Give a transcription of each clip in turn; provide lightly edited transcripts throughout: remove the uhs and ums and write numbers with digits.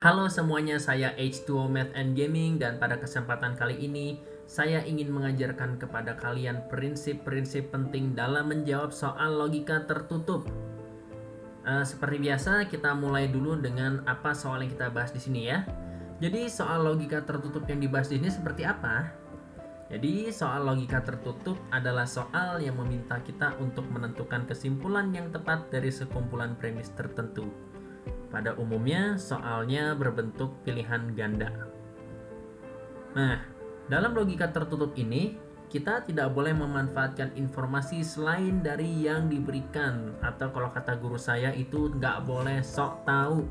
Halo semuanya, saya H2O Math and Gaming dan pada kesempatan kali ini saya ingin mengajarkan kepada kalian prinsip-prinsip penting dalam menjawab soal logika tertutup. Seperti biasa, kita mulai dulu dengan apa soal yang kita bahas di sini ya. Jadi soal logika tertutup yang dibahas di sini seperti apa? Jadi soal logika tertutup adalah soal yang meminta kita untuk menentukan kesimpulan yang tepat dari sekumpulan premis tertentu. Pada umumnya, soalnya berbentuk pilihan ganda. Nah, dalam logika tertutup ini, kita tidak boleh memanfaatkan informasi selain dari yang diberikan. Atau kalau kata guru saya itu nggak boleh sok tahu.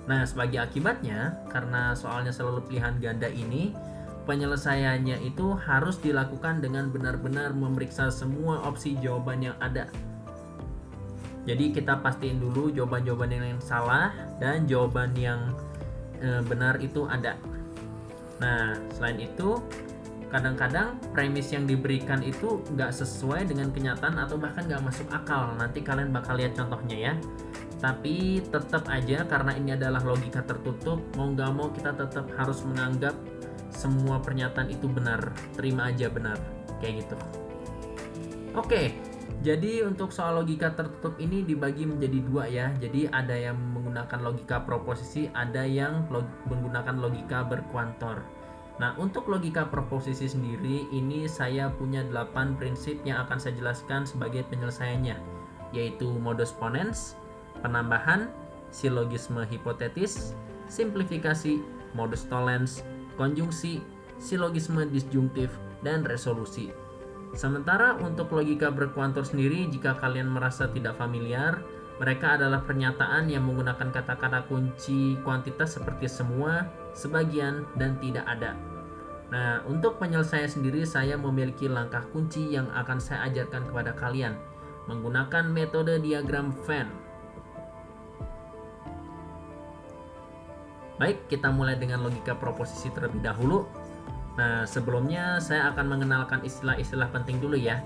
Nah, sebagai akibatnya, karena soalnya selalu pilihan ganda ini, penyelesaiannya itu harus dilakukan dengan benar-benar memeriksa semua opsi jawaban yang ada. Jadi kita pastiin dulu jawaban-jawaban yang salah dan jawaban yang benar itu ada. Nah, selain itu, kadang-kadang premis yang diberikan itu nggak sesuai dengan kenyataan atau bahkan nggak masuk akal. Nanti kalian bakal lihat contohnya ya. Tapi tetap aja karena ini adalah logika tertutup, mau nggak mau kita tetap harus menganggap semua pernyataan itu benar. Terima aja benar, kayak gitu. Oke, jadi untuk soal logika tertutup ini dibagi menjadi dua ya. Jadi ada yang menggunakan logika proposisi, ada yang menggunakan logika berkuantor. Nah, untuk logika proposisi sendiri ini saya punya 8 prinsip yang akan saya jelaskan sebagai penyelesaiannya, yaitu modus ponens, penambahan, silogisme hipotetis, simplifikasi, modus tollens, konjungsi, silogisme disjungtif, dan resolusi. Sementara untuk logika berkuantor sendiri, jika kalian merasa tidak familiar, mereka adalah pernyataan yang menggunakan kata-kata kunci kuantitas seperti semua, sebagian, dan tidak ada. Nah, untuk penyelesaian sendiri saya memiliki langkah kunci yang akan saya ajarkan kepada kalian menggunakan metode diagram Venn. Baik, kita mulai dengan logika proposisi terlebih dahulu. Nah, sebelumnya saya akan mengenalkan istilah-istilah penting dulu ya.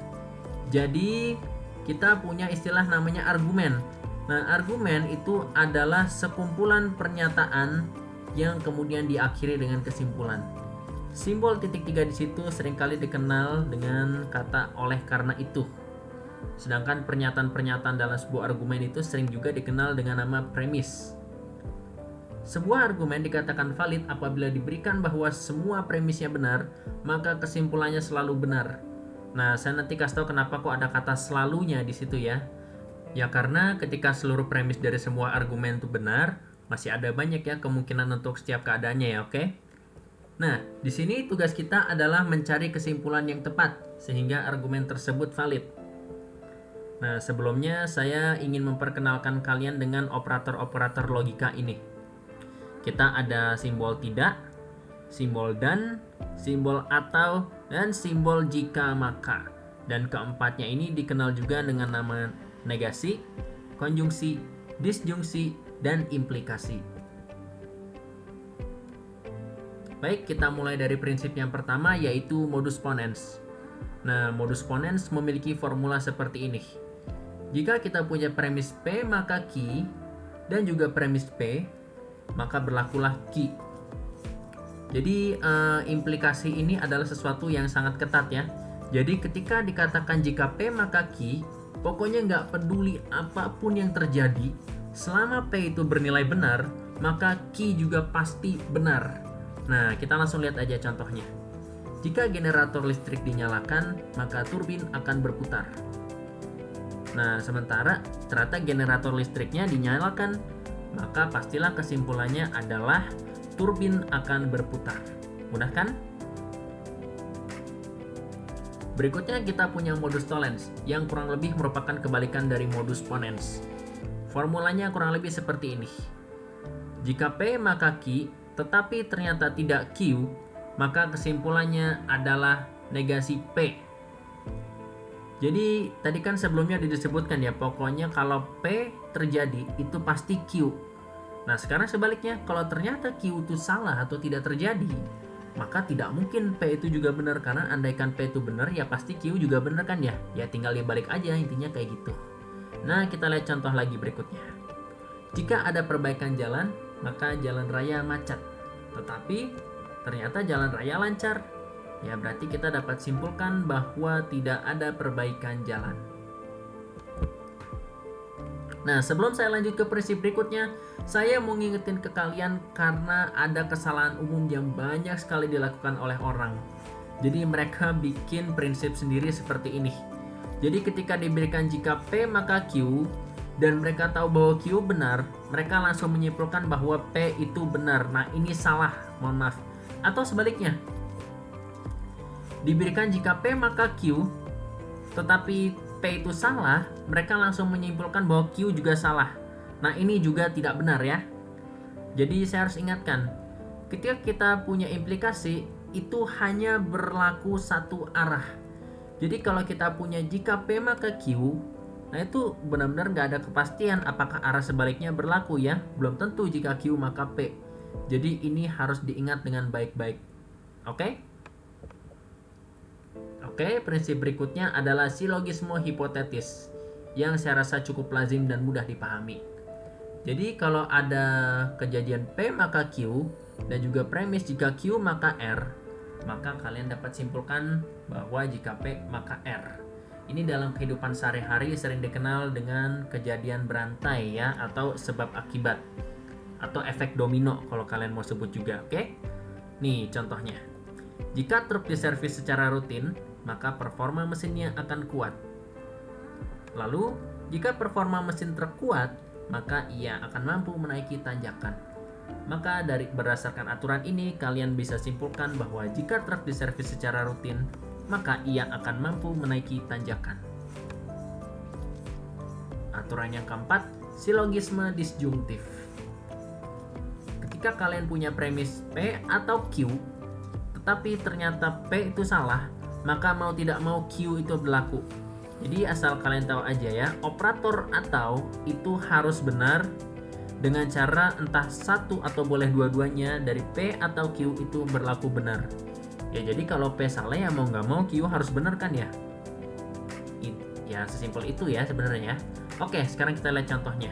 Jadi, kita punya istilah namanya argumen. Nah, argumen itu adalah sekumpulan pernyataan yang kemudian diakhiri dengan kesimpulan. Simbol titik 3 di situ seringkali dikenal dengan kata oleh karena itu. Sedangkan pernyataan-pernyataan dalam sebuah argumen itu sering juga dikenal dengan nama premis. Sebuah argumen dikatakan valid apabila diberikan bahwa semua premisnya benar, maka kesimpulannya selalu benar. Nah, saya nanti kasih tahu kenapa kok ada kata selalunya di situ ya. Ya karena ketika seluruh premis dari semua argumen itu benar, masih ada banyak ya kemungkinan untuk setiap keadaannya ya, oke? Nah, di sini tugas kita adalah mencari kesimpulan yang tepat sehingga argumen tersebut valid. Nah, sebelumnya saya ingin memperkenalkan kalian dengan operator-operator logika ini. Kita ada simbol tidak, simbol dan, simbol atau, dan simbol jika maka. Dan keempatnya ini dikenal juga dengan nama negasi, konjungsi, disjungsi, dan implikasi. Baik, kita mulai dari prinsip yang pertama yaitu modus ponens. Nah, modus ponens memiliki formula seperti ini. Jika kita punya premis P maka Q, dan juga premis P, maka berlakulah Q. Jadi implikasi ini adalah sesuatu yang sangat ketat ya. Jadi ketika dikatakan jika P maka Q, pokoknya nggak peduli apapun yang terjadi, selama P itu bernilai benar, maka Q juga pasti benar. Nah, kita langsung lihat aja contohnya. Jika generator listrik dinyalakan, maka turbin akan berputar. Nah, sementara ternyata generator listriknya dinyalakan, maka pastilah kesimpulannya adalah turbin akan berputar. Mudah kan? Berikutnya kita punya modus tollens yang kurang lebih merupakan kebalikan dari modus ponens. Formulanya kurang lebih seperti ini. Jika P maka Q, tetapi ternyata tidak Q, maka kesimpulannya adalah negasi P. Jadi tadi kan sebelumnya disebutkan ya, pokoknya kalau P terjadi itu pasti Q. Nah sekarang sebaliknya, kalau ternyata Q itu salah atau tidak terjadi, maka tidak mungkin P itu juga benar, karena andaikan P itu benar ya pasti Q juga benar kan ya. Ya tinggal dibalik aja, intinya kayak gitu. Nah kita lihat contoh lagi berikutnya. Jika ada perbaikan jalan, maka jalan raya macet. Tetapi ternyata jalan raya lancar. Ya, berarti kita dapat simpulkan bahwa tidak ada perbaikan jalan. Nah, sebelum saya lanjut ke prinsip berikutnya, saya mau ngingetin ke kalian karena ada kesalahan umum yang banyak sekali dilakukan oleh orang. Jadi mereka bikin prinsip sendiri seperti ini. Jadi ketika diberikan jika P maka Q, dan mereka tahu bahwa Q benar, mereka langsung menyimpulkan bahwa P itu benar. Nah, ini salah, mohon maaf. Atau sebaliknya, diberikan jika P maka Q, tetapi P itu salah, mereka langsung menyimpulkan bahwa Q juga salah. Nah, ini juga tidak benar ya. Jadi saya harus ingatkan, ketika kita punya implikasi, itu hanya berlaku satu arah. Jadi kalau kita punya jika P maka Q, nah itu benar-benar nggak ada kepastian apakah arah sebaliknya berlaku ya. Belum tentu jika Q maka P. Jadi ini harus diingat dengan baik-baik. Oke? Oke, prinsip berikutnya adalah silogisme hipotetis yang saya rasa cukup lazim dan mudah dipahami. Jadi kalau ada kejadian P maka Q dan juga premis jika Q maka R, maka kalian dapat simpulkan bahwa jika P maka R. Ini dalam kehidupan sehari-hari sering dikenal dengan kejadian berantai ya, atau sebab akibat, atau efek domino kalau kalian mau sebut juga, oke? Nih contohnya. Jika truk diservis secara rutin, maka performa mesinnya akan kuat. Lalu, jika performa mesin truk kuat, maka ia akan mampu menaiki tanjakan. Maka berdasarkan aturan ini, kalian bisa simpulkan bahwa jika truk diservis secara rutin, maka ia akan mampu menaiki tanjakan. Aturan yang keempat, silogisme disjungtif. Ketika kalian punya premis P atau Q, tetapi ternyata P itu salah, maka mau tidak mau Q itu berlaku. Jadi asal kalian tahu aja ya, operator atau itu harus benar dengan cara entah satu atau boleh dua-duanya dari P atau Q itu berlaku benar. Ya jadi kalau P salah ya mau nggak mau Q harus benar kan ya. Ya sesimpel itu ya sebenarnya ya. Oke, sekarang kita lihat contohnya.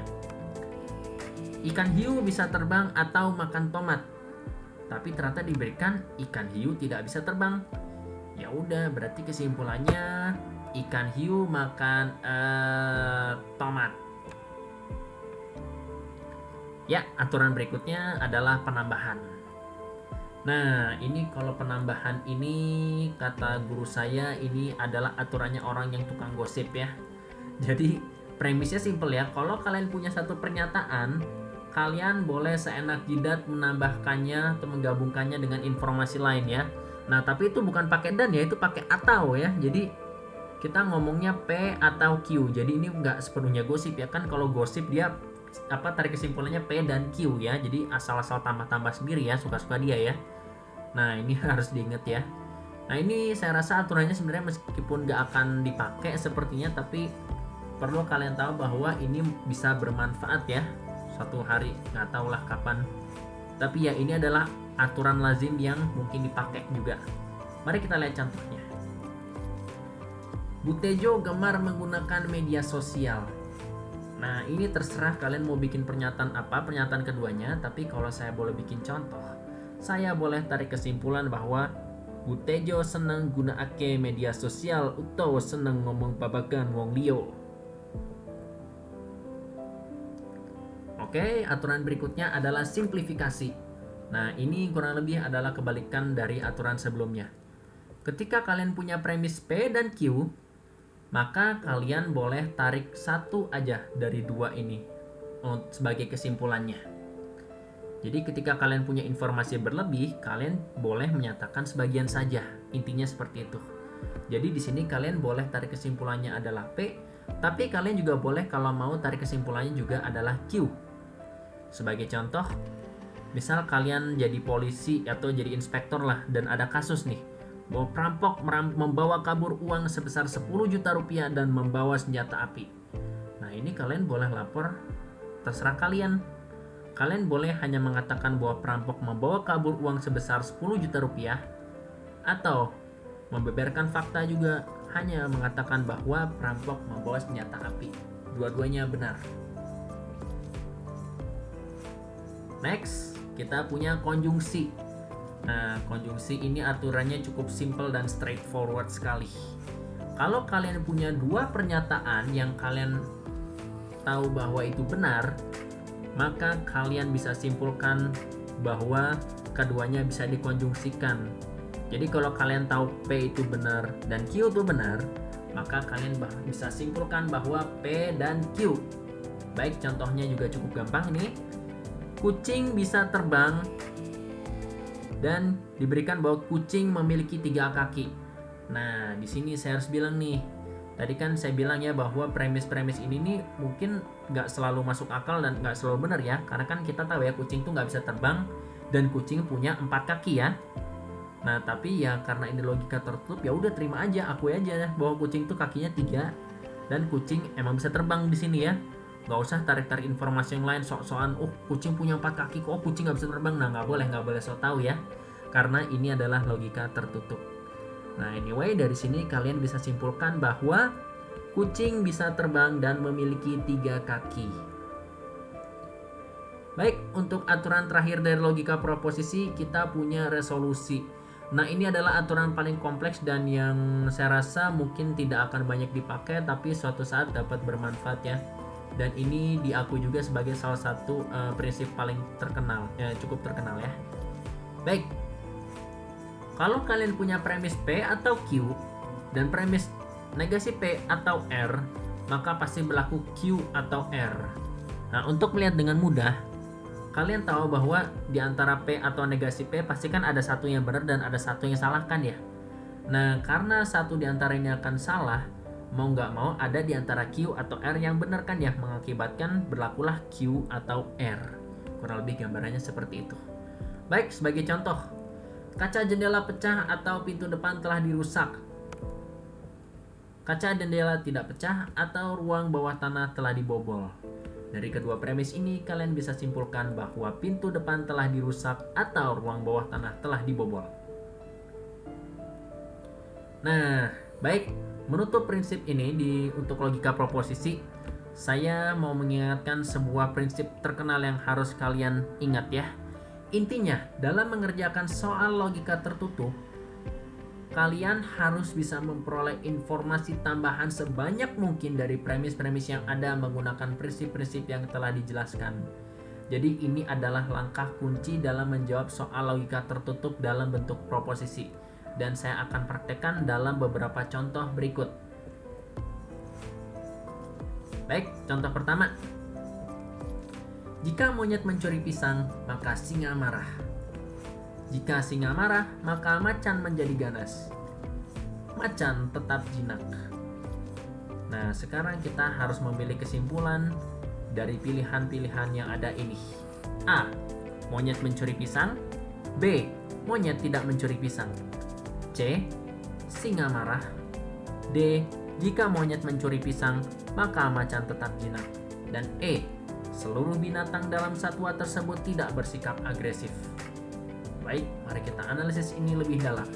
Ikan hiu bisa terbang atau makan tomat. Tapi ternyata diberikan ikan hiu tidak bisa terbang. Ya udah, berarti kesimpulannya ikan hiu makan tomat. Ya, aturan berikutnya adalah penambahan. Nah, ini kalau penambahan ini kata guru saya ini adalah aturannya orang yang tukang gosip ya. Jadi premisnya simpel ya. Kalau kalian punya satu pernyataan, kalian boleh seenak jidat menambahkannya atau menggabungkannya dengan informasi lain ya. Nah, tapi itu bukan pakai dan ya, itu pakai atau ya. Jadi kita ngomongnya P atau Q. Jadi ini nggak sepenuhnya gosip ya kan. Kalau gosip dia tarik kesimpulannya P dan Q ya. Jadi asal-asal tambah-tambah sendiri ya, suka-suka dia ya. Nah, ini harus diingat ya. Nah, ini saya rasa aturannya sebenarnya meskipun nggak akan dipakai sepertinya, tapi perlu kalian tahu bahwa ini bisa bermanfaat ya. Suatu hari, nggak tahulah kapan. Tapi ya ini adalah aturan lazim yang mungkin dipakai juga. Mari kita lihat contohnya. Butejo gemar menggunakan media sosial. Nah, ini terserah kalian mau bikin pernyataan apa, pernyataan keduanya. Tapi kalau saya boleh bikin contoh, saya boleh tarik kesimpulan bahwa Butejo seneng gunakake media sosial utawa seneng ngomong babagan wong liya. Oke, aturan berikutnya adalah simplifikasi. Nah, ini kurang lebih adalah kebalikan dari aturan sebelumnya. Ketika kalian punya premis P dan Q, maka kalian boleh tarik satu aja dari dua ini sebagai kesimpulannya. Jadi ketika kalian punya informasi berlebih, kalian boleh menyatakan sebagian saja. Intinya seperti itu. Jadi di sini kalian boleh tarik kesimpulannya adalah P, tapi kalian juga boleh kalau mau tarik kesimpulannya juga adalah Q. Sebagai contoh, misal kalian jadi polisi atau jadi inspektor lah dan ada kasus nih bahwa perampok membawa kabur uang sebesar 10 juta rupiah dan membawa senjata api. Nah, ini kalian boleh lapor, terserah kalian. Kalian boleh hanya mengatakan bahwa perampok membawa kabur uang sebesar 10 juta rupiah, atau membeberkan fakta juga hanya mengatakan bahwa perampok membawa senjata api. Dua-duanya benar. Next, kita punya konjungsi. Nah, konjungsi ini aturannya cukup simple dan straightforward sekali. Kalau kalian punya dua pernyataan yang kalian tahu bahwa itu benar, maka kalian bisa simpulkan bahwa keduanya bisa dikonjungsikan. Jadi kalau kalian tahu P itu benar dan Q itu benar, maka kalian bisa simpulkan bahwa P dan Q. Baik, contohnya juga cukup gampang nih. Kucing bisa terbang dan diberikan bahwa kucing memiliki 3 kaki. Nah, di sini saya harus bilang nih, tadi kan saya bilang ya bahwa premis-premis ini nih mungkin nggak selalu masuk akal dan nggak selalu benar ya, karena kan kita tahu ya kucing tuh nggak bisa terbang dan kucing punya 4 kaki ya. Nah, tapi ya karena ini logika tertutup, ya udah terima aja, akui aja bahwa kucing tuh kakinya 3 dan kucing emang bisa terbang di sini ya. Nggak usah tarik-tarik informasi yang lain sok-sokan, kucing punya 4 kaki kok, kucing nggak bisa terbang. Nah, nggak boleh sok tahu ya, karena ini adalah logika tertutup. Nah, anyway, dari sini kalian bisa simpulkan bahwa kucing bisa terbang dan memiliki 3 kaki. Baik, untuk aturan terakhir dari logika proposisi, kita punya resolusi. Nah, ini adalah aturan paling kompleks dan yang saya rasa mungkin tidak akan banyak dipakai, tapi suatu saat dapat bermanfaat ya. Dan ini diakui juga sebagai salah satu prinsip paling terkenal, cukup terkenal ya. Baik, kalau kalian punya premis P atau Q dan premis negasi P atau R, maka pasti berlaku Q atau R. Nah, untuk melihat dengan mudah, kalian tahu bahwa di antara P atau negasi P pasti kan ada satu yang benar dan ada satu yang salah kan ya. Nah, karena satu di antara ini akan salah, mau nggak mau ada di antara Q atau R yang benar kan ya, mengakibatkan berlakulah Q atau R. Kurang lebih gambarannya seperti itu. Baik, sebagai contoh, kaca jendela pecah atau pintu depan telah dirusak. Kaca jendela tidak pecah atau ruang bawah tanah telah dibobol. Dari kedua premis ini kalian bisa simpulkan bahwa pintu depan telah dirusak atau ruang bawah tanah telah dibobol. Nah, baik, menutup prinsip ini untuk logika proposisi, saya mau mengingatkan sebuah prinsip terkenal yang harus kalian ingat ya. Intinya, dalam mengerjakan soal logika tertutup, kalian harus bisa memperoleh informasi tambahan sebanyak mungkin dari premis-premis yang ada menggunakan prinsip-prinsip yang telah dijelaskan. Jadi ini adalah langkah kunci dalam menjawab soal logika tertutup dalam bentuk proposisi. Dan saya akan praktekkan dalam beberapa contoh berikut. Baik, contoh pertama. Jika monyet mencuri pisang, maka singa marah. Jika singa marah, maka macan menjadi ganas. Macan tetap jinak. Nah, sekarang kita harus memilih kesimpulan dari pilihan-pilihan yang ada ini. A. Monyet mencuri pisang. B. Monyet tidak mencuri pisang. C. Singa marah. D. Jika monyet mencuri pisang, maka macan tetap jinak. Dan E. Seluruh binatang dalam satwa tersebut tidak bersikap agresif. Baik, mari kita analisis ini lebih dalam.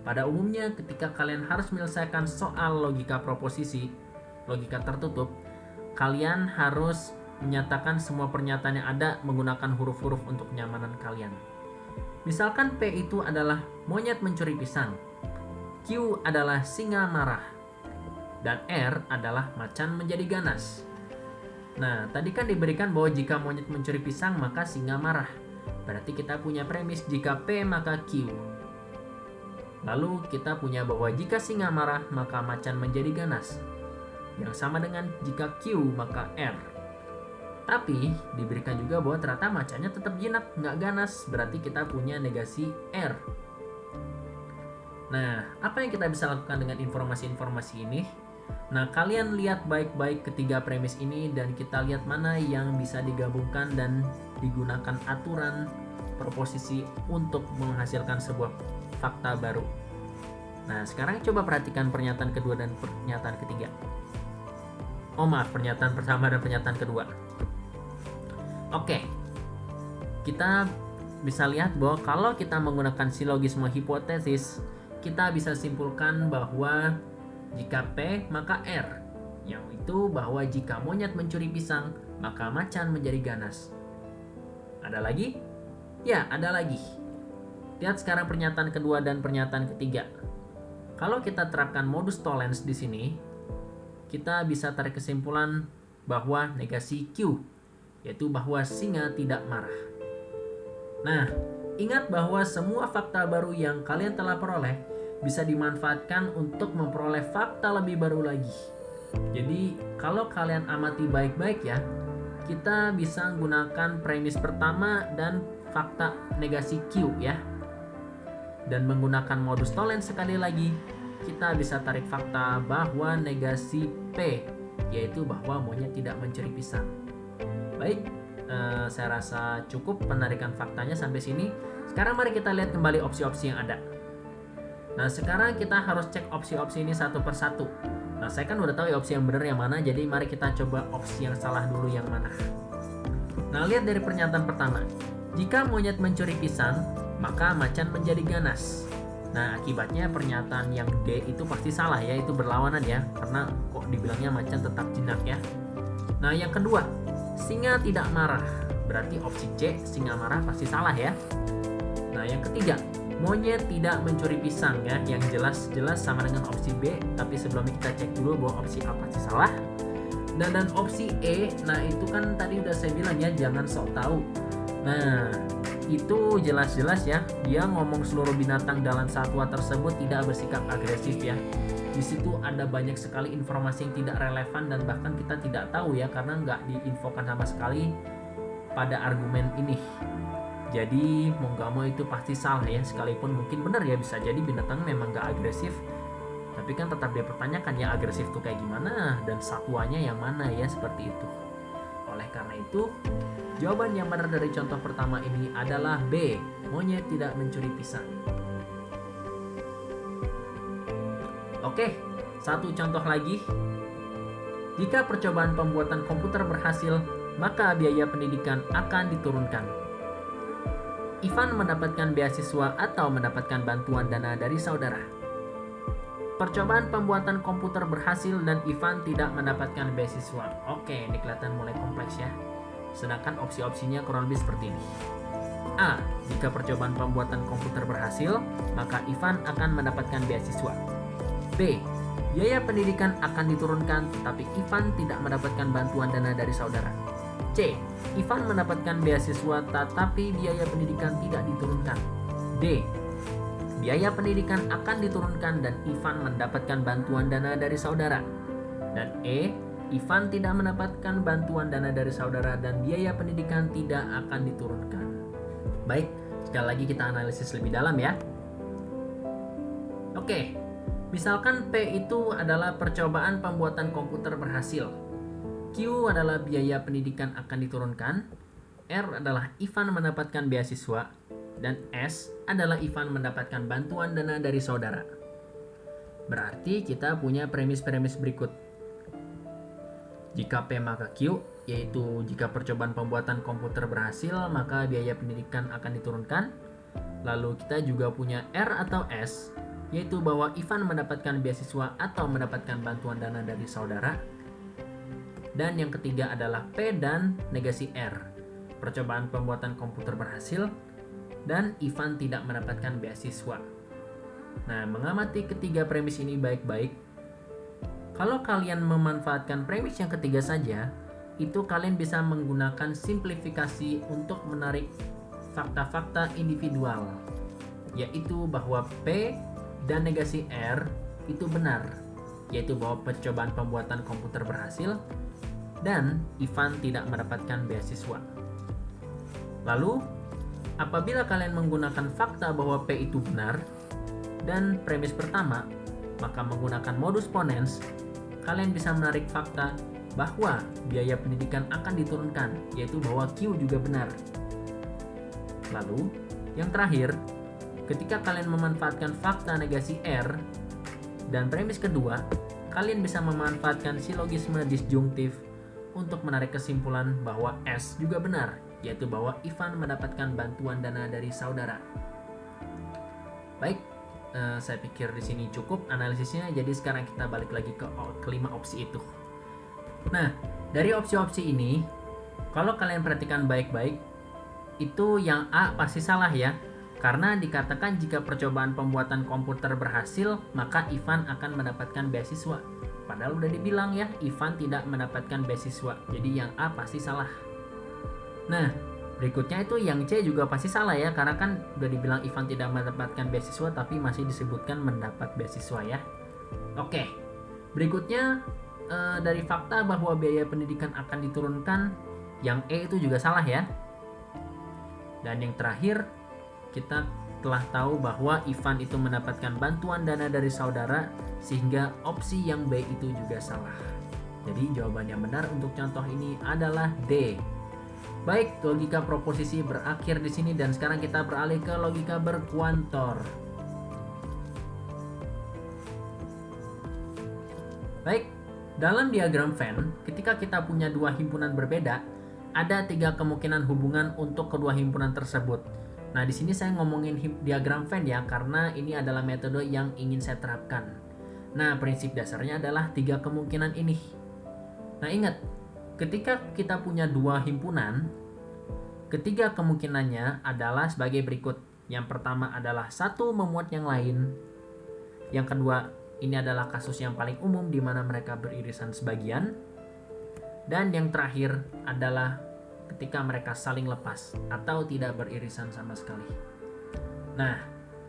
Pada umumnya, ketika kalian harus menyelesaikan soal logika proposisi, logika tertutup, kalian harus menyatakan semua pernyataan yang ada menggunakan huruf-huruf untuk kenyamanan kalian. Misalkan P itu adalah monyet mencuri pisang, Q adalah singa marah, dan R adalah macan menjadi ganas. Nah, tadi kan diberikan bahwa jika monyet mencuri pisang maka singa marah. Berarti kita punya premis jika P maka Q. Lalu kita punya bahwa jika singa marah maka macan menjadi ganas. Yang sama dengan jika Q maka R. Tapi diberikan juga bahwa ternyata macannya tetap jinak, nggak ganas. Berarti kita punya negasi R. Nah, apa yang kita bisa lakukan dengan informasi-informasi ini? Nah, kalian lihat baik-baik ketiga premis ini dan kita lihat mana yang bisa digabungkan dan digunakan aturan proposisi untuk menghasilkan sebuah fakta baru. Nah, sekarang coba perhatikan pernyataan kedua dan pernyataan ketiga. Pernyataan pertama dan pernyataan kedua. Oke, kita bisa lihat bahwa kalau kita menggunakan silogisme hipotesis, kita bisa simpulkan bahwa jika P maka R, yang itu bahwa jika monyet mencuri pisang maka macan menjadi ganas. Ada lagi? Ya, ada lagi. Lihat sekarang pernyataan kedua dan pernyataan ketiga. Kalau kita terapkan modus tollens di sini, kita bisa tarik kesimpulan bahwa negasi Q, yaitu bahwa singa tidak marah. Nah, ingat bahwa semua fakta baru yang kalian telah peroleh bisa dimanfaatkan untuk memperoleh fakta lebih baru lagi. Jadi, kalau kalian amati baik-baik ya, kita bisa menggunakan premis pertama dan fakta negasi Q ya. Dan menggunakan modus tollens sekali lagi, kita bisa tarik fakta bahwa negasi P, yaitu bahwa monyet tidak mencuri pisang. Baik, saya rasa cukup penarikan faktanya sampai sini. Sekarang mari kita lihat kembali opsi-opsi yang ada. Nah, sekarang kita harus cek opsi-opsi ini satu persatu. Nah, saya kan udah tahu ya opsi yang benar yang mana, jadi mari kita coba opsi yang salah dulu yang mana. Nah, lihat dari pernyataan pertama. Jika monyet mencuri pisang, maka macan menjadi ganas. Nah, akibatnya pernyataan yang D itu pasti salah ya, itu berlawanan ya, karena kok dibilangnya macan tetap jinak ya. Nah, yang kedua, singa tidak marah. Berarti opsi C, singa marah pasti salah ya. Nah, yang ketiga, monyet tidak mencuri pisang ya, yang jelas-jelas sama dengan opsi B, tapi sebelumnya kita cek dulu bahwa opsi A pasti salah. Dan opsi E, nah itu kan tadi udah saya bilang ya, jangan sok tahu. Nah, itu jelas-jelas ya, dia ngomong seluruh binatang dalam satwa tersebut tidak bersikap agresif ya. Di situ ada banyak sekali informasi yang tidak relevan dan bahkan kita tidak tahu ya, karena nggak diinfokan sama sekali pada argumen ini. Jadi mau gak mau itu pasti salah ya, sekalipun mungkin benar ya, bisa jadi binatang memang gak agresif, tapi kan tetap dia pertanyakan ya agresif tuh kayak gimana dan satwanya yang mana ya, seperti itu. Oleh karena itu, jawaban yang benar dari contoh pertama ini adalah B, monyet tidak mencuri pisang. Oke, satu contoh lagi. Jika percobaan pembuatan komputer berhasil, maka biaya pendidikan akan diturunkan. Ivan mendapatkan beasiswa atau mendapatkan bantuan dana dari saudara. Percobaan pembuatan komputer berhasil dan Ivan tidak mendapatkan beasiswa. Oke, ini kelihatan mulai kompleks ya. Sedangkan opsi-opsinya kurang lebih seperti ini. A. Jika percobaan pembuatan komputer berhasil, maka Ivan akan mendapatkan beasiswa. B. Biaya pendidikan akan diturunkan, tetapi Ivan tidak mendapatkan bantuan dana dari saudara. C. Ivan mendapatkan beasiswa tetapi biaya pendidikan tidak diturunkan. D. Biaya pendidikan akan diturunkan dan Ivan mendapatkan bantuan dana dari saudara. Dan E. Ivan tidak mendapatkan bantuan dana dari saudara dan biaya pendidikan tidak akan diturunkan. Baik, sekali lagi kita analisis lebih dalam ya. Oke, misalkan P itu adalah percobaan pembuatan komputer berhasil. Q adalah biaya pendidikan akan diturunkan, R adalah Ivan mendapatkan beasiswa, dan S adalah Ivan mendapatkan bantuan dana dari saudara. Berarti kita punya premis-premis berikut. Jika P maka Q, yaitu jika percobaan pembuatan komputer berhasil, maka biaya pendidikan akan diturunkan. Lalu kita juga punya R atau S, yaitu bahwa Ivan mendapatkan beasiswa atau mendapatkan bantuan dana dari saudara. Dan yang ketiga adalah P dan negasi R, percobaan pembuatan komputer berhasil dan Ivan tidak mendapatkan beasiswa. Nah, mengamati ketiga premis ini baik-baik, kalau kalian memanfaatkan premis yang ketiga saja, itu kalian bisa menggunakan simplifikasi untuk menarik fakta-fakta individual, yaitu bahwa P dan negasi R itu benar, yaitu bahwa percobaan pembuatan komputer berhasil dan Ivan tidak mendapatkan beasiswa. Lalu, apabila kalian menggunakan fakta bahwa P itu benar dan premis pertama, maka menggunakan modus ponens, kalian bisa menarik fakta bahwa biaya pendidikan akan diturunkan, yaitu bahwa Q juga benar. Lalu, yang terakhir, ketika kalian memanfaatkan fakta negasi R dan premis kedua, kalian bisa memanfaatkan silogisme disjungtif untuk menarik kesimpulan bahwa S juga benar, yaitu bahwa Ivan mendapatkan bantuan dana dari saudara. Baik, saya pikir di sini cukup analisisnya. Jadi sekarang kita balik lagi ke kelima opsi itu. Nah, dari opsi-opsi ini, kalau kalian perhatikan baik-baik, itu yang A pasti salah ya. Karena dikatakan jika percobaan pembuatan komputer berhasil, maka Ivan akan mendapatkan beasiswa. Padahal udah dibilang ya, Ivan tidak mendapatkan beasiswa. Jadi yang A pasti salah. Nah, berikutnya itu yang C juga pasti salah ya, karena kan udah dibilang Ivan tidak mendapatkan beasiswa tapi masih disebutkan mendapat beasiswa ya. Oke, berikutnya dari fakta bahwa biaya pendidikan akan diturunkan, yang E itu juga salah ya. Dan yang terakhir, kita telah tahu bahwa Ivan itu mendapatkan bantuan dana dari saudara, sehingga opsi yang B itu juga salah. Jadi jawaban yang benar untuk contoh ini adalah D. Baik, logika proposisi berakhir di sini dan sekarang kita beralih ke logika berkuantor. Baik, dalam diagram Venn, ketika kita punya dua himpunan berbeda, ada 3 kemungkinan hubungan untuk kedua himpunan tersebut. Nah, di sini saya ngomongin diagram Venn ya, karena ini adalah metode yang ingin saya terapkan. Nah, prinsip dasarnya adalah 3 kemungkinan ini. Nah, ingat, ketika kita punya dua himpunan, ketiga kemungkinannya adalah sebagai berikut. Yang pertama adalah satu memuat yang lain. Yang kedua, ini adalah kasus yang paling umum di mana mereka beririsan sebagian. Dan yang terakhir adalah ketika mereka saling lepas atau tidak beririsan sama sekali. Nah,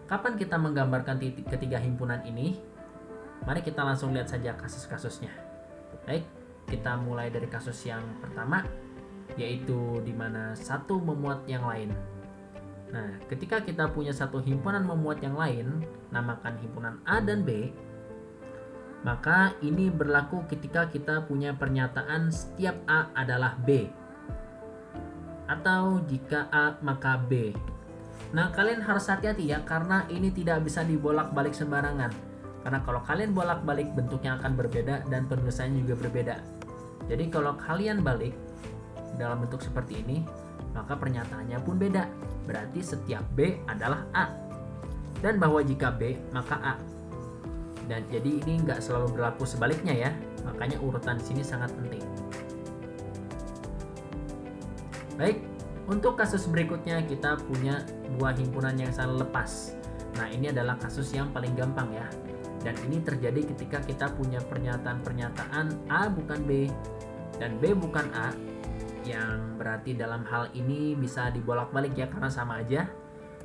kapan kita menggambarkan ketiga himpunan ini? Mari kita langsung lihat saja kasus-kasusnya. Baik, kita mulai dari kasus yang pertama, yaitu di mana satu memuat yang lain. Nah, ketika kita punya satu himpunan memuat yang lain, namakan himpunan A dan B, maka ini berlaku ketika kita punya pernyataan setiap A adalah B. Atau jika A maka B. Nah, kalian harus hati-hati ya, karena ini tidak bisa dibolak-balik sembarangan. Karena kalau kalian bolak-balik bentuknya akan berbeda dan penulisannya juga berbeda. Jadi kalau kalian balik dalam bentuk seperti ini, maka pernyataannya pun beda. Berarti setiap B adalah A. Dan bahwa jika B maka A. Dan jadi ini nggak selalu berlaku sebaliknya ya. Makanya urutan di sini sangat penting. Baik, untuk kasus berikutnya kita punya dua himpunan yang saling lepas. Nah, ini adalah kasus yang paling gampang ya. Dan ini terjadi ketika kita punya pernyataan-pernyataan A bukan B dan B bukan A, yang berarti dalam hal ini bisa dibolak-balik ya karena sama aja.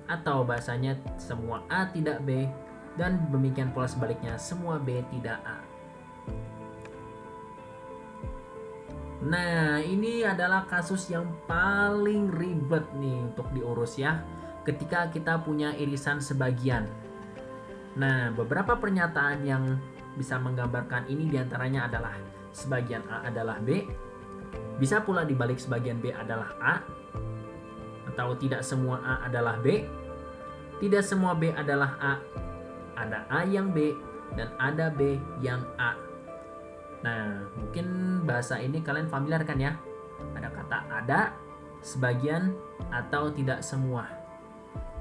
Atau bahasanya semua A tidak B, dan demikian pula sebaliknya semua B tidak A. Nah, ini adalah kasus yang paling ribet nih untuk diurus ya, ketika kita punya irisan sebagian. Nah, beberapa pernyataan yang bisa menggambarkan ini diantaranya adalah sebagian A adalah B, bisa pula dibalik sebagian B adalah A, atau tidak semua A adalah B, tidak semua B adalah A, ada A yang B, dan ada B yang A. Nah, mungkin bahasa ini kalian familiar kan ya? Ada kata ada, sebagian, atau tidak semua.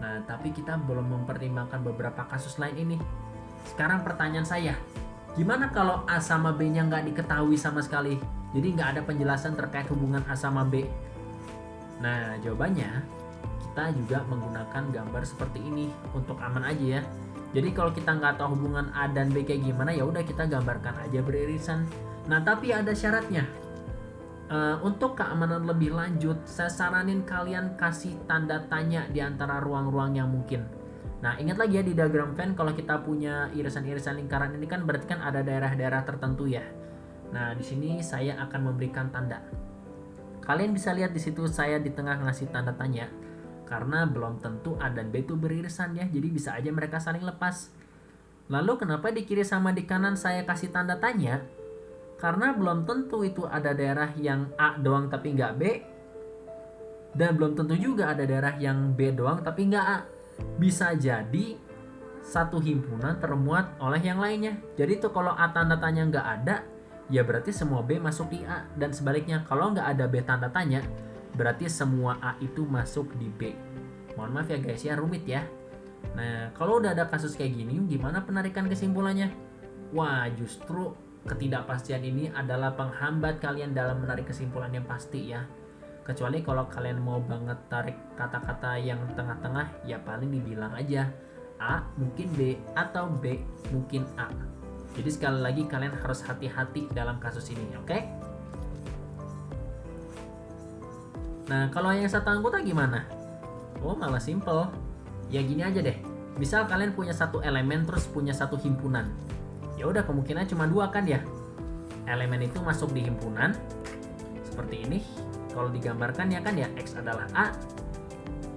Nah, tapi kita belum mempertimbangkan beberapa kasus lain ini. Sekarang pertanyaan saya, gimana kalau A sama B-nya nggak diketahui sama sekali? Jadi nggak ada penjelasan terkait hubungan A sama B. Nah, jawabannya kita juga menggunakan gambar seperti ini untuk aman aja ya. Jadi kalau kita nggak tahu hubungan A dan B kayak gimana, ya udah kita gambarkan aja beririsan. Nah, tapi ada syaratnya. Untuk keamanan lebih lanjut, saya saranin kalian kasih tanda tanya di antara ruang-ruang yang mungkin. Nah, ingat lagi ya di diagram Venn, kalau kita punya irisan-irisan lingkaran ini kan berarti kan ada daerah-daerah tertentu ya. Nah, di sini saya akan memberikan tanda. Kalian bisa lihat di situ saya di tengah ngasih tanda tanya. Karena belum tentu A dan B itu beririsan ya, jadi bisa aja mereka saling lepas. Lalu kenapa di kiri sama di kanan saya kasih tanda tanya? Karena belum tentu itu ada daerah yang A doang tapi nggak B, dan belum tentu juga ada daerah yang B doang tapi nggak A. Bisa jadi satu himpunan termuat oleh yang lainnya. Jadi tuh kalau A tanda tanya nggak ada, ya berarti semua B masuk di A, dan sebaliknya kalau nggak ada B tanda tanya, berarti semua A itu masuk di B. Mohon maaf ya guys ya, rumit ya. Nah, kalau udah ada kasus kayak gini, gimana penarikan kesimpulannya? Wah, justru ketidakpastian ini adalah penghambat kalian dalam menarik kesimpulan yang pasti ya. Kecuali kalau kalian mau banget tarik kata-kata yang tengah-tengah, ya paling dibilang aja A mungkin B atau B mungkin A. Jadi sekali lagi kalian harus hati-hati dalam kasus ini, oke? Nah, kalau yang satu anggota gimana? Oh, malah simple. Ya gini aja deh. Misal kalian punya satu elemen terus punya satu himpunan. Ya udah, kemungkinan cuma dua kan ya. Elemen itu masuk di himpunan seperti ini. Kalau digambarkan ya kan ya, X adalah A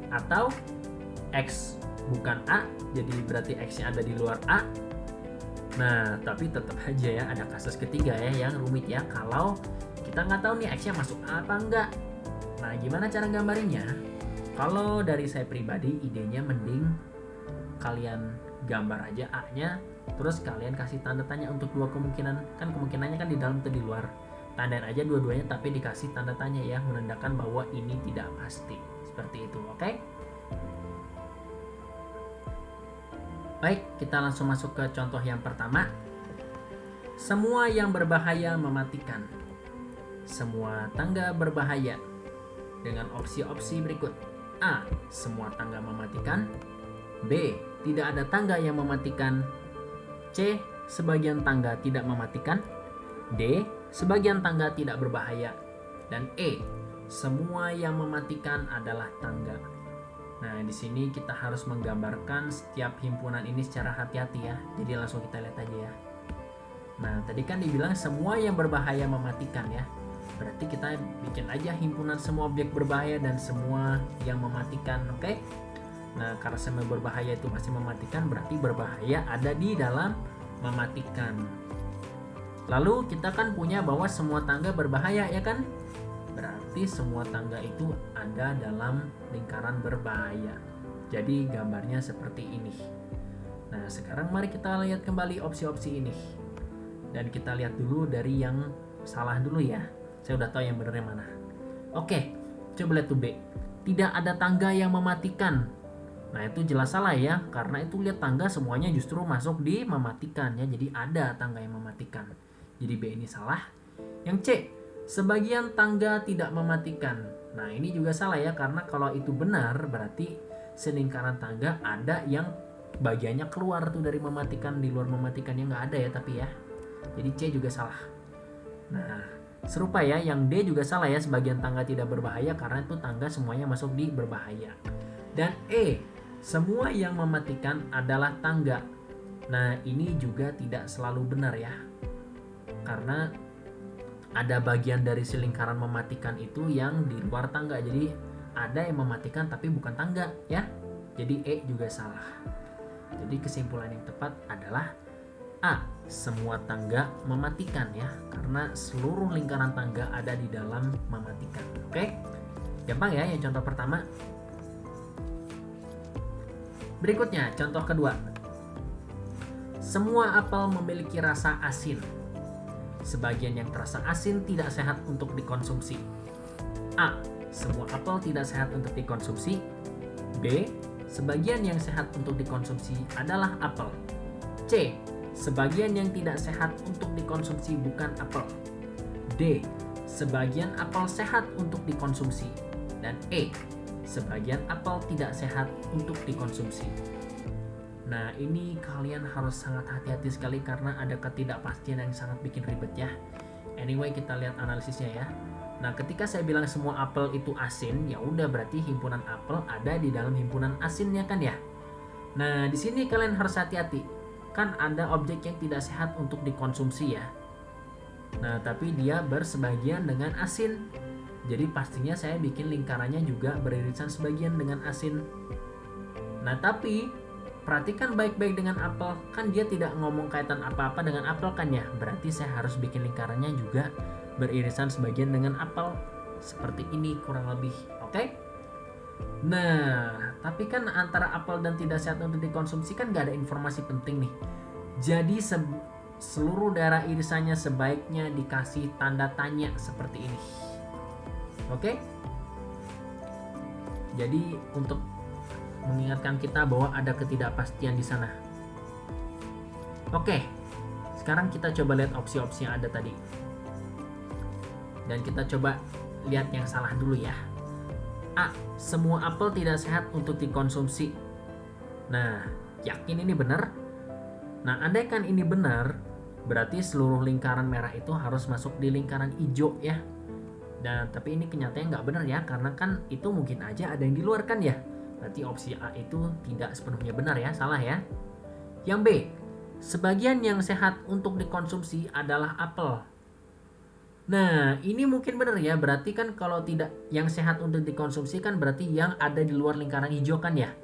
atau X bukan A, jadi berarti X-nya ada di luar A. Nah, tapi tetap aja ya ada kasus ketiga ya yang rumit ya, kalau kita nggak tahu nih X-nya masuk A apa enggak. Nah, gimana cara gambarinnya? Kalau dari saya pribadi, idenya mending kalian gambar aja A-nya, terus kalian kasih tanda tanya untuk dua kemungkinan. Kan kemungkinannya kan di dalam atau di luar. Tandain aja dua-duanya tapi dikasih tanda tanya ya, menandakan bahwa ini tidak pasti. Seperti itu, oke? Baik, kita langsung masuk ke contoh yang pertama. Semua yang berbahaya mematikan. Semua tangga berbahaya. Dengan opsi-opsi berikut. A. Semua tangga mematikan. B. Tidak ada tangga yang mematikan. C. Sebagian tangga tidak mematikan. D. Sebagian tangga tidak berbahaya. Dan E. Semua yang mematikan adalah tangga. Nah, di sini kita harus menggambarkan setiap himpunan ini secara hati-hati ya. Jadi langsung kita lihat aja ya. Nah, tadi kan dibilang semua yang berbahaya mematikan ya. Berarti kita bikin aja himpunan semua objek berbahaya dan semua yang mematikan, oke? Nah, karena semua berbahaya itu masih mematikan, berarti berbahaya ada di dalam mematikan. Lalu kita kan punya bahwa semua tangga berbahaya ya kan? Berarti semua tangga itu ada dalam lingkaran berbahaya. Jadi gambarnya seperti ini. Nah, sekarang mari kita lihat kembali opsi-opsi ini. Dan kita lihat dulu dari yang salah dulu ya. Saya udah tahu yang benar yang mana. Oke, coba lihat tuh B. Tidak ada tangga yang mematikan. Nah, itu jelas salah ya, karena itu lihat tangga semuanya justru masuk di mematikan ya. Jadi ada tangga yang mematikan. Jadi B ini salah. Yang C, sebagian tangga tidak mematikan. Nah, ini juga salah ya, karena kalau itu benar berarti selingkaran tangga ada yang bagiannya keluar tuh dari mematikan, di luar mematikan yang nggak ada ya tapi ya. Jadi C juga salah. Nah, serupa ya, yang D juga salah ya, sebagian tangga tidak berbahaya karena itu tangga semuanya masuk di berbahaya. Dan E, semua yang mematikan adalah tangga. Nah, ini juga tidak selalu benar ya. Karena ada bagian dari selingkaran mematikan itu yang di luar tangga. Jadi ada yang mematikan tapi bukan tangga ya. Jadi E juga salah. Jadi kesimpulan yang tepat adalah A. Semua tangga mematikan ya, karena seluruh lingkaran tangga ada di dalam mematikan. Oke? Gampang ya yang contoh pertama. Berikutnya, contoh kedua. Semua apel memiliki rasa asin. Sebagian yang terasa asin tidak sehat untuk dikonsumsi. A. Semua apel tidak sehat untuk dikonsumsi. B. Sebagian yang sehat untuk dikonsumsi adalah apel. C. Sebagian yang tidak sehat untuk dikonsumsi bukan apel. D. Sebagian apel sehat untuk dikonsumsi. Dan E. Sebagian apel tidak sehat untuk dikonsumsi. Nah, ini kalian harus sangat hati-hati sekali karena ada ketidakpastian yang sangat bikin ribet ya. Anyway, kita lihat analisisnya ya. Nah, ketika saya bilang semua apel itu asin, ya udah berarti himpunan apel ada di dalam himpunan asinnya kan ya. Nah, di sini kalian harus hati-hati. Kan ada objek yang tidak sehat untuk dikonsumsi ya. Nah, tapi dia bersebagian dengan asin. Jadi pastinya saya bikin lingkarannya juga beririsan sebagian dengan asin. Nah, tapi perhatikan baik-baik dengan apel. Kan dia tidak ngomong kaitan apa-apa dengan apel kan ya. Berarti saya harus bikin lingkarannya juga beririsan sebagian dengan apel. Seperti ini kurang lebih. Oke? Nah, tapi kan antara apel dan tidak sehat untuk dikonsumsi kan gak ada informasi penting nih. Jadi seluruh daerah irisannya sebaiknya dikasih tanda tanya seperti ini. Oke? Jadi untuk mengingatkan kita bahwa ada ketidakpastian di sana. Oke, sekarang kita coba lihat opsi-opsi yang ada tadi. Dan kita coba lihat yang salah dulu ya. A. Semua apel tidak sehat untuk dikonsumsi. Nah, yakin ini benar? Nah, andaikan ini benar, berarti seluruh lingkaran merah itu harus masuk di lingkaran hijau ya. Dan tapi ini kenyataannya nggak benar ya, karena kan itu mungkin aja ada yang di luar kan ya. Berarti opsi A itu tidak sepenuhnya benar ya, salah ya. Yang B, sebagian yang sehat untuk dikonsumsi adalah apel. Nah, ini mungkin benar ya, berarti kan kalau tidak yang sehat untuk dikonsumsi kan berarti yang ada di luar lingkaran hijau kan ya.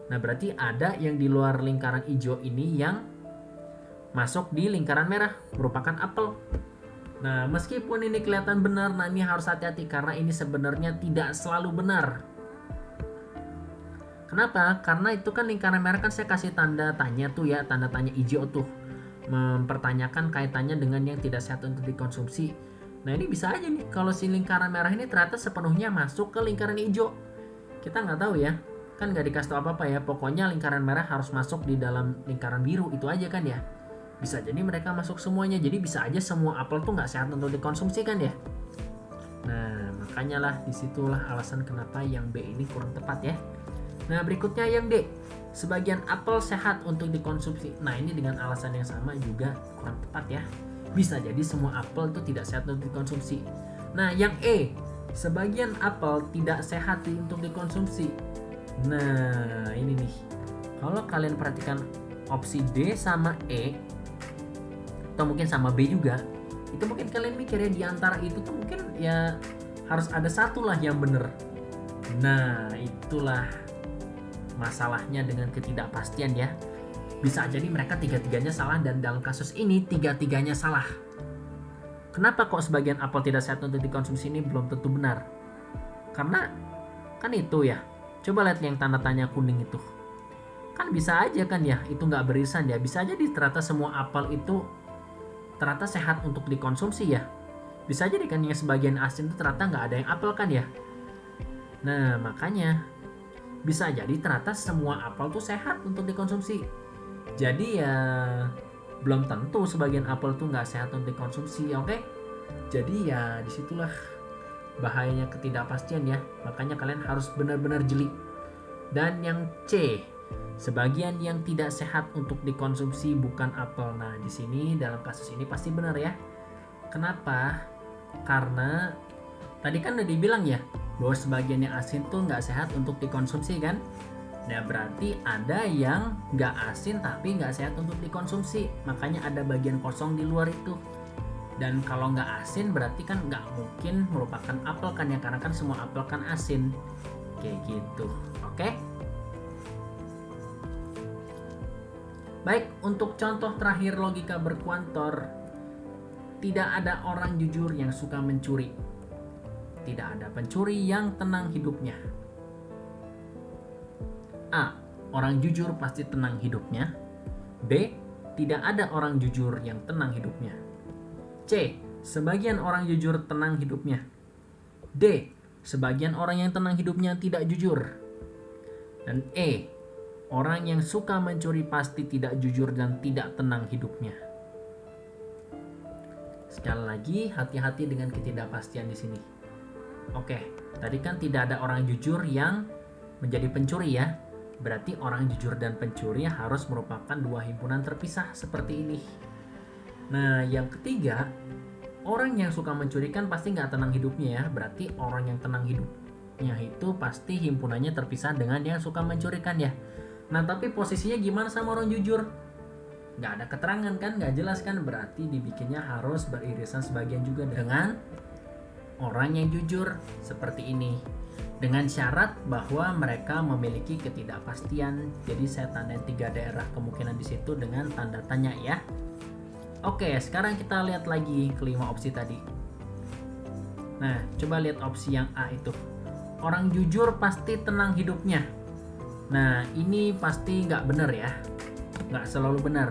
Nah, berarti ada yang di luar lingkaran hijau ini yang masuk di lingkaran merah, merupakan apel. Nah, meskipun ini kelihatan benar, nah ini harus hati-hati karena ini sebenarnya tidak selalu benar. Kenapa? Karena itu kan lingkaran merah kan saya kasih tanda tanya tuh ya, tanda tanya hijau tuh. Mempertanyakan kaitannya dengan yang tidak sehat untuk dikonsumsi. Nah, ini bisa aja nih kalau si lingkaran merah ini ternyata sepenuhnya masuk ke lingkaran hijau. Kita nggak tahu ya, kan nggak dikasih tahu apa-apa ya. Pokoknya lingkaran merah harus masuk di dalam lingkaran biru, itu aja kan ya. Bisa jadi mereka masuk semuanya, jadi bisa aja semua apel tuh nggak sehat untuk dikonsumsi kan ya. Nah, makanya lah disitulah alasan kenapa yang B ini kurang tepat ya. Nah, berikutnya yang D, sebagian apel sehat untuk dikonsumsi. Nah, ini dengan alasan yang sama juga kurang tepat ya. Bisa jadi semua apel itu tidak sehat untuk dikonsumsi. Nah, yang E, sebagian apel tidak sehat untuk dikonsumsi. Nah, ini nih. Kalau kalian perhatikan opsi D sama E, atau mungkin sama B juga, itu mungkin kalian mikir ya, di antara itu tuh mungkin ya harus ada satu lah yang benar. Nah, itulah masalahnya dengan ketidakpastian ya. Bisa jadi mereka tiga-tiganya salah, dan dalam kasus ini tiga-tiganya salah. Kenapa kok sebagian apel tidak sehat untuk dikonsumsi ini belum tentu benar? Karena kan itu ya, coba lihat yang tanda tanya kuning itu. Kan bisa aja kan ya, itu nggak beririsan ya. Bisa aja ternyata semua apel itu ternyata sehat untuk dikonsumsi ya. Bisa aja kan yang sebagian asin itu ternyata nggak ada yang apel kan ya. Nah, makanya bisa jadi ternyata semua apel tuh sehat untuk dikonsumsi. Jadi ya belum tentu sebagian apel tuh nggak sehat untuk dikonsumsi, oke? Jadi ya disitulah bahayanya ketidakpastian ya. Makanya kalian harus benar-benar jeli. Dan yang C, sebagian yang tidak sehat untuk dikonsumsi bukan apel. Nah, di sini dalam kasus ini pasti benar ya. Kenapa? Karena tadi kan udah dibilang ya, bahwa sebagian yang asin tuh nggak sehat untuk dikonsumsi kan. Nah, berarti ada yang nggak asin tapi nggak sehat untuk dikonsumsi. Makanya ada bagian kosong di luar itu. Dan kalau nggak asin berarti kan nggak mungkin merupakan apel kan ya, karena kan semua apel kan asin. Kayak gitu, oke? Baik, untuk contoh terakhir logika berkuantor, tidak ada orang jujur yang suka mencuri. Tidak ada pencuri yang tenang hidupnya. A. Orang jujur pasti tenang hidupnya. B. Tidak ada orang jujur yang tenang hidupnya. C. Sebagian orang jujur tenang hidupnya. D. Sebagian orang yang tenang hidupnya tidak jujur. Dan E. Orang yang suka mencuri pasti tidak jujur dan tidak tenang hidupnya. Sekali lagi, hati-hati dengan ketidakpastian di sini. Oke, tadi kan tidak ada orang jujur yang menjadi pencuri ya. Berarti orang jujur dan pencuri harus merupakan dua himpunan terpisah seperti ini. Nah, yang ketiga, orang yang suka mencuri kan pasti nggak tenang hidupnya ya. Berarti orang yang tenang hidupnya itu pasti himpunannya terpisah dengan yang suka mencuri kan ya. Nah, tapi posisinya gimana sama orang jujur? Nggak ada keterangan kan, nggak jelas kan. Berarti dibikinnya harus beririsan sebagian juga dengan orang yang jujur seperti ini, dengan syarat bahwa mereka memiliki ketidakpastian. Jadi saya tanda 3 daerah kemungkinan di situ dengan tanda tanya ya. Oke, sekarang kita lihat lagi kelima opsi tadi. Nah, coba lihat opsi yang A itu. Orang jujur pasti tenang hidupnya. Nah, ini pasti nggak benar ya. Nggak selalu benar.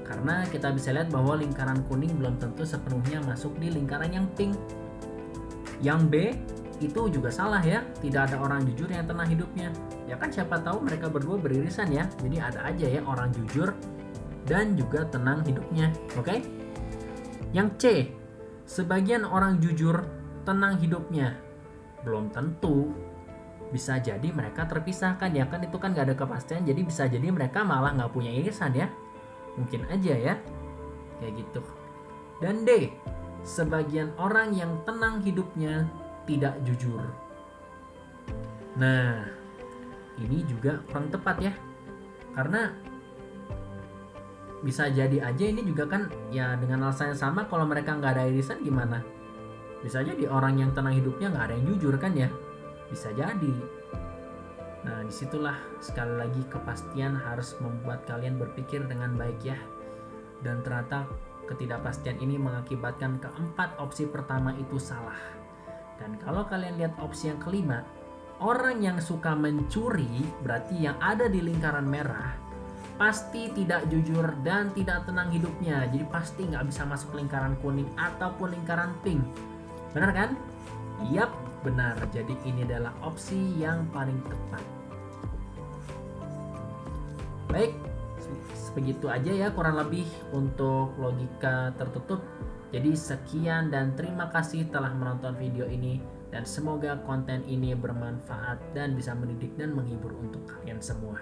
Karena kita bisa lihat bahwa lingkaran kuning belum tentu sepenuhnya masuk di lingkaran yang pink. Yang B itu juga salah ya, tidak ada orang jujur yang tenang hidupnya. Ya kan siapa tahu mereka berdua beririsan ya. Jadi ada aja ya orang jujur dan juga tenang hidupnya. Oke? Yang C, sebagian orang jujur tenang hidupnya? Belum tentu. Bisa jadi mereka terpisahkan ya kan, itu kan gak ada kepastian, jadi bisa jadi mereka malah gak punya irisan ya. Mungkin aja ya, kayak gitu. Dan D, sebagian orang yang tenang hidupnya tidak jujur. Nah, ini juga kurang tepat ya, karena bisa jadi aja ini juga kan ya dengan alasan yang sama, kalau mereka nggak ada irisan gimana? Bisa jadi orang yang tenang hidupnya nggak ada yang jujur kan ya, bisa jadi. Nah disitulah sekali lagi kepastian harus membuat kalian berpikir dengan baik ya. Dan ternyata ketidakpastian ini mengakibatkan keempat opsi pertama itu salah. Dan kalau kalian lihat opsi yang kelima, orang yang suka mencuri, berarti yang ada di lingkaran merah, pasti tidak jujur dan tidak tenang hidupnya. Jadi pasti nggak bisa masuk lingkaran kuning ataupun lingkaran pink. Benar kan? Yap, benar. Jadi ini adalah opsi yang paling tepat. Baik, begitu aja ya kurang lebih untuk logika tertutup. Jadi sekian dan terima kasih telah menonton video ini, dan semoga konten ini bermanfaat dan bisa mendidik dan menghibur untuk kalian semua.